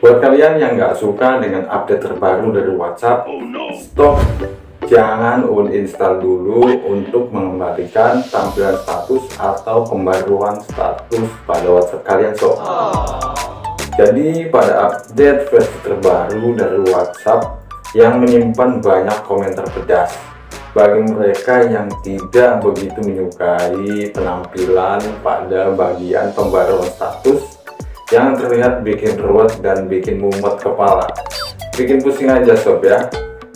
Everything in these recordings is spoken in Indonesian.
Buat kalian yang nggak suka dengan update terbaru dari WhatsApp, stop, jangan uninstall dulu untuk mengembalikan tampilan status atau pembaruan status pada WhatsApp kalian sob. Jadi pada update versi terbaru dari WhatsApp yang menyimpan banyak komentar pedas, bagi mereka yang tidak begitu menyukai penampilan pada bagian pembaruan status yang terlihat bikin ruwet dan bikin mumet kepala, bikin pusing aja sob ya.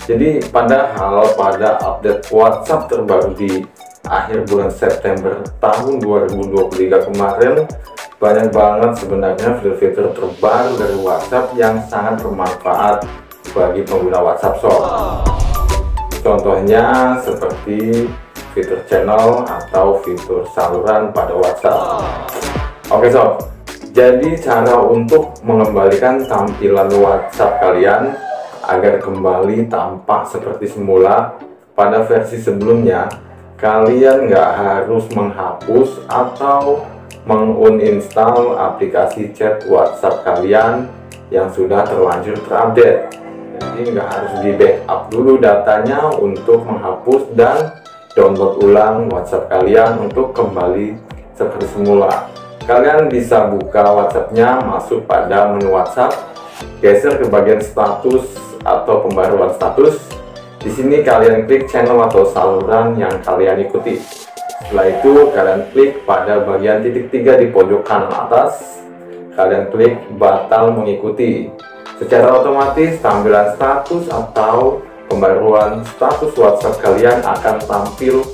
Jadi padahal pada update WhatsApp terbaru di akhir bulan September tahun 2023 kemarin, banyak banget sebenarnya fitur-fitur terbaru dari WhatsApp yang sangat bermanfaat bagi pengguna WhatsApp sob. Contohnya seperti fitur channel atau fitur saluran pada WhatsApp. Oke sob, jadi cara untuk mengembalikan tampilan WhatsApp kalian agar kembali tampak seperti semula pada versi sebelumnya, kalian nggak harus menghapus atau menguninstall aplikasi chat WhatsApp kalian yang sudah terlanjur terupdate. Jadi nggak harus di backup dulu datanya untuk menghapus dan download ulang WhatsApp kalian untuk kembali seperti semula. Kalian bisa buka WhatsApp-nya, masuk pada menu WhatsApp, geser ke bagian status atau pembaruan status. Di sini kalian klik channel atau saluran yang kalian ikuti. Setelah itu kalian klik pada bagian titik 3 di pojok kanan atas. Kalian klik batal mengikuti. Secara otomatis tampilan status atau pembaruan status WhatsApp kalian akan tampil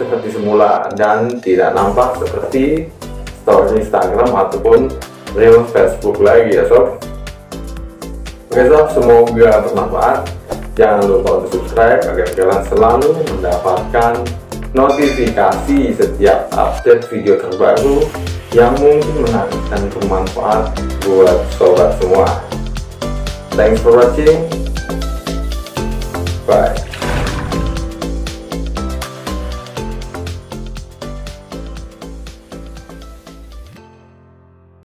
seperti semula dan tidak nampak seperti story Instagram ataupun reel Facebook lagi ya sob. Oke sob, semoga bermanfaat. Jangan lupa untuk subscribe agar kalian selalu mendapatkan notifikasi setiap update video terbaru yang mungkin menarik dan bermanfaat buat sobat semua. Thanks for watching. Bye.